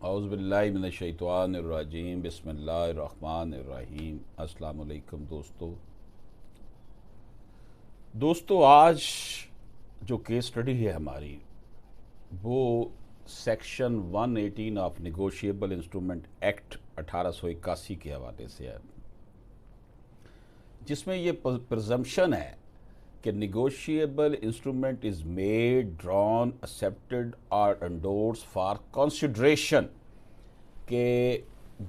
औज़ुबिल्लाहिमिनश्शैतानिर्रजीम बिस्मिल्लाहिर्रहमानिर्रहीम। अस्सलाम वालेकुम दोस्तों, आज जो केस स्टडी है हमारी वो section 118 of negotiable instrument act 1881 के हवाले से है, जिसमें ये प्रजम्पशन है कि negotiable instrument is made, drawn, accepted और एंडोर्स फॉर कंसिडरेशन के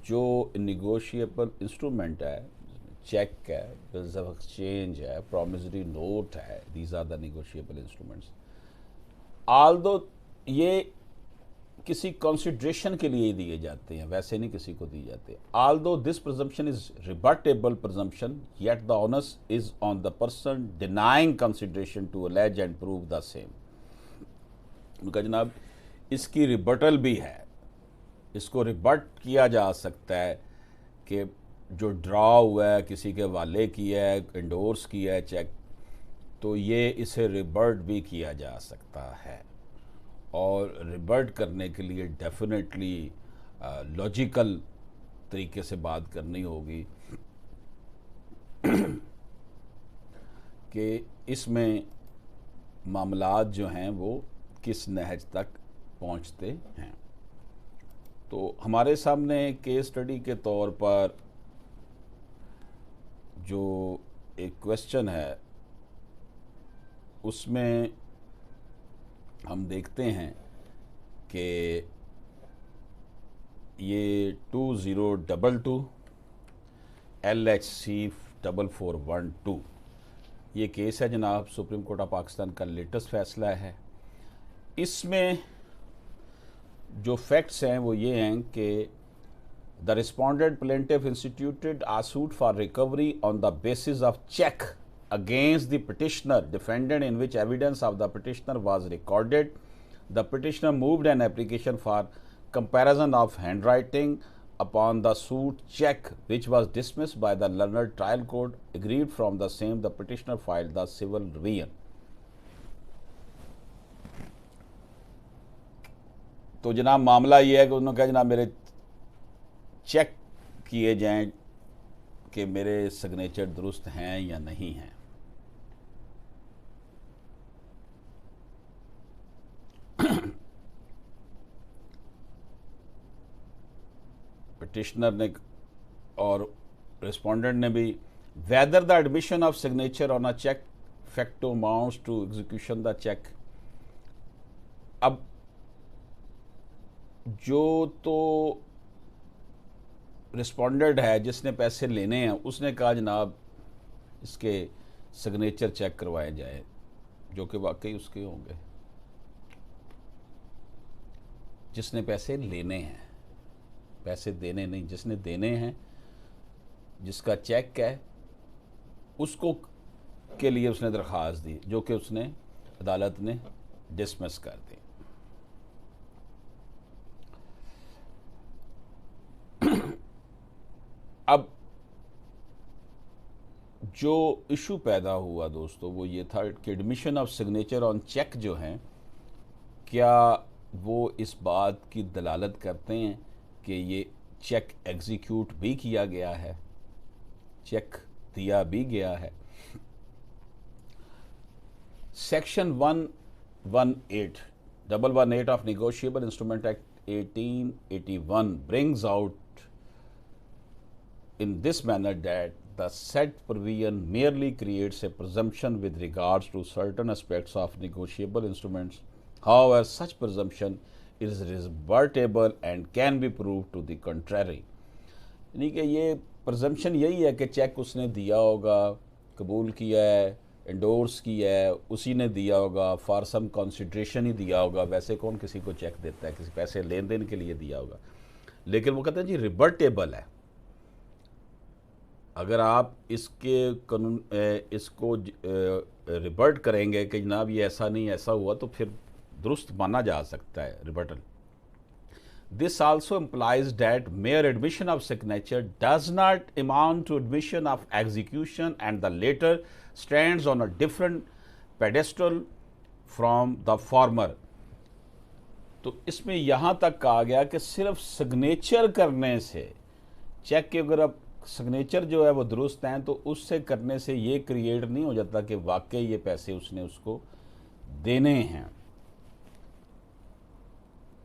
जो नेगोशिएबल इंस्ट्रूमेंट है, चेक है, बिल्स ऑफ एक्सचेंज है, प्रॉमिसरी नोट है, these are the negotiable instruments. Although ये किसी कंसिडरेशन के लिए दिए जाते हैं, वैसे नहीं किसी को दिए जाते। Although this presumption is rebuttable presumption, yet the onus is on the person denying consideration to allege and prove the same. उनका जनाब इसकी रिबटल भी है, इसको रिबट किया जा सकता है कि जो ड्रा हुआ है, किसी के हवाले किया है, इंडोर्स किया है चेक, तो ये इसे रिबर्ट भी किया जा सकता है। और रिबर्ट करने के लिए डेफिनेटली लॉजिकल तरीके से बात करनी होगी कि इसमें मामलात जो हैं वो किस नहज तक पहुंचते हैं। तो हमारे सामने केस स्टडी के तौर पर जो एक क्वेश्चन है उसमें हम देखते हैं कि ये 2022 LHC 4412 ये केस है जनाब, सुप्रीम कोर्ट ऑफ पाकिस्तान का लेटेस्ट फैसला है। इसमें जो फैक्ट्स हैं वो ये हैं कि the respondent plaintiff instituted a suit for recovery on the basis of cheque against the petitioner defendant in which evidence of the petitioner was recorded. The petitioner moved an application for comparison of handwriting upon the suit check, which was dismissed by the learned trial court. Agreed from the same, the petitioner filed the civil revision. तो जनाब मामला ये है कि उन्होंने कहा जनाब मेरे चेक किए जाएं कि मेरे सिग्नेचर दुरुस्त हैं या नहीं हैं। पिटिशनर ने और रिस्पोंडेंट ने भी whether the admission of signature on a cheque facto amounts to execution the cheque. अब जो तो रिस्पोंडेंट है जिसने पैसे लेने हैं उसने कहा जनाब इसके सिग्नेचर चेक करवाए जाए, जो कि वाकई उसके होंगे। जिसने पैसे लेने हैं, पैसे देने नहीं, जिसने देने हैं, जिसका चेक है उसको के लिए उसने दरख्वास्त दी, जो कि उसने अदालत ने डिसमिस कर दी। अब जो इशू पैदा हुआ दोस्तों वो ये था कि admission of signature on cheque जो हैं, क्या वो इस बात की दलालत करते हैं कि ये चेक एग्जीक्यूट भी किया गया है, चेक दिया भी गया है। Section 118 of negotiable instrument act 1881 brings out in this manner that the said provision merely creates a presumption with regards to certain aspects of negotiable instruments. However, such presumption is rebuttable and can be proved to the contrary. यानी कि ये presumption यही है कि check उसने दिया होगा, कबूल किया है, एंडोर्स किया है, उसी ने दिया होगा, फॉर सम कंसिडरेशन ही दिया होगा। वैसे कौन किसी को चेक देता है, किसी पैसे लेन देन के लिए दिया होगा। लेकिन वो कहते हैं जी रिबर्टेबल है। अगर आप इसके कानून इसको रिबर्ट करेंगे कि जनाब ये ऐसा नहीं ऐसा हुआ, तो फिर दुरुस्त माना जा सकता है rebuttal. This also implies that mere admission of signature does not amount to admission of execution and the latter stands on a different pedestal from the former. तो इसमें यहाँ तक कहा गया कि सिर्फ सिग्नेचर करने से, चेक के अगर अब सिग्नेचर जो है वो दुरुस्त हैं तो उससे करने से ये क्रिएट नहीं हो जाता कि वाकई ये पैसे उसने उसको देने हैं।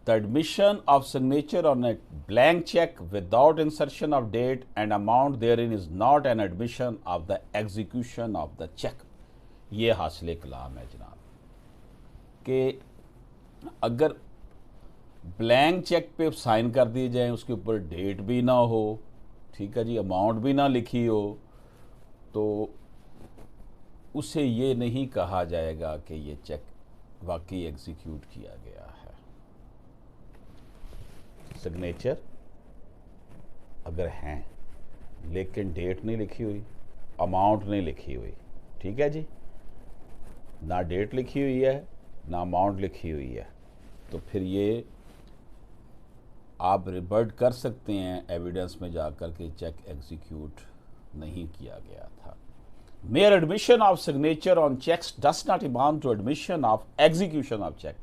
The admission of signature on a blank cheque without insertion of date and amount therein is not an admission of the execution of the cheque. ये हासिल कलाम है जनाब कि अगर ब्लैंक चेक पे साइन कर दिए जाए, उसके ऊपर डेट भी ना हो, ठीक है जी, अमाउंट भी ना लिखी हो, तो उसे ये नहीं कहा जाएगा कि ये चेक वाकई एग्जीक्यूट किया गया है। सिग्नेचर अगर हैं लेकिन डेट नहीं लिखी हुई, अमाउंट नहीं लिखी हुई, ठीक है जी, ना डेट लिखी हुई है ना अमाउंट लिखी हुई है, तो फिर ये आप रिवर्ट कर सकते हैं एविडेंस में जाकर के चेक एग्जीक्यूट नहीं किया गया था। Mere admission of signature on cheques does not amount to admission of execution of cheque.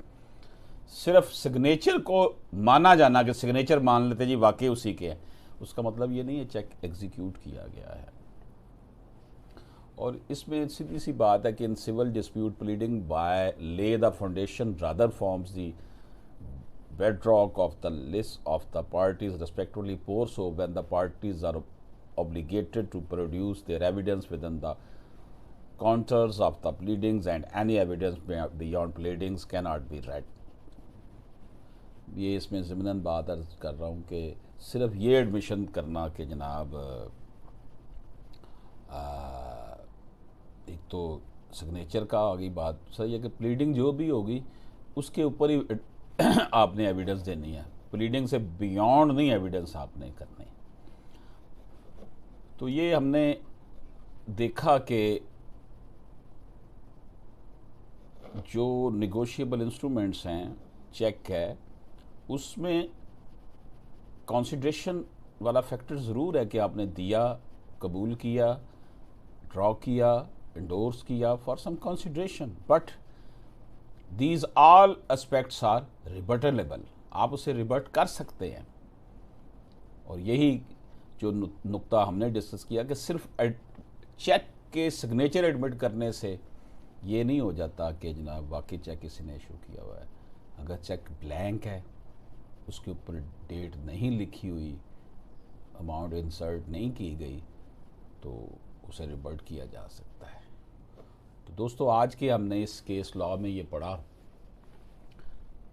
सिर्फ सिग्नेचर को माना जाना कि सिग्नेचर मान लेते जी वाकई उसी के हैं, उसका मतलब ये नहीं है चेक एग्जीक्यूट किया गया है। और इसमें सीधी सी बात है कि in civil dispute pleading by lay the foundation rather forms the bedrock of the list of the parties respectively poor so when the parties are obligated to produce their evidence within the contours of the pleadings and any evidence beyond pleadings cannot be read। ये इसमें ज़मीनन बात अर्ज कर रहा हूँ कि सिर्फ ये एडमिशन करना कि जनाब एक तो सिग्नेचर का आ गई बात, सही है कि प्लीडिंग जो भी होगी उसके ऊपर ही आपने एविडेंस देनी है, प्लीडिंग से बियॉन्ड नहीं एविडेंस आपने करनी। तो ये हमने देखा कि जो निगोशिएबल इंस्ट्रूमेंट्स हैं, चेक है, उसमें कंसिडरेशन वाला फैक्टर ज़रूर है कि आपने दिया, कबूल किया, ड्रॉ किया, इंडोर्स किया for some consideration, but these all aspects are rebuttable, आप उसे रिबर्ट कर सकते हैं। और यही जो नुक्ता हमने डिस्कस किया कि सिर्फ चेक के सिग्नेचर एडमिट करने से ये नहीं हो जाता कि जनाब वाकई चेक किसी ने इशू किया हुआ है। अगर चेक ब्लैंक है, उसके ऊपर डेट नहीं लिखी हुई, अमाउंट इंसर्ट नहीं की गई, तो उसे रिबर्ट किया जा सकता है। तो दोस्तों आज के हमने इस केस लॉ में ये पढ़ा,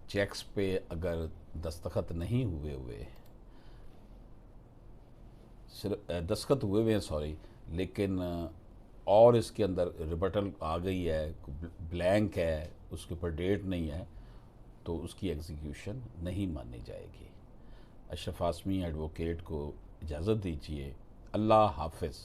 चेक्स पे अगर दस्तखत नहीं हुए हुए, सिर्फ दस्तखत हुए हुए हैं सॉरी, लेकिन और इसके अंदर रिबटल आ गई है, ब्लैंक है, उसके ऊपर डेट नहीं है, तो उसकी एग्जीक्यूशन नहीं मानी जाएगी। अशरफ आसमी एडवोकेट को इजाज़त दीजिए। अल्लाह हाफिज़।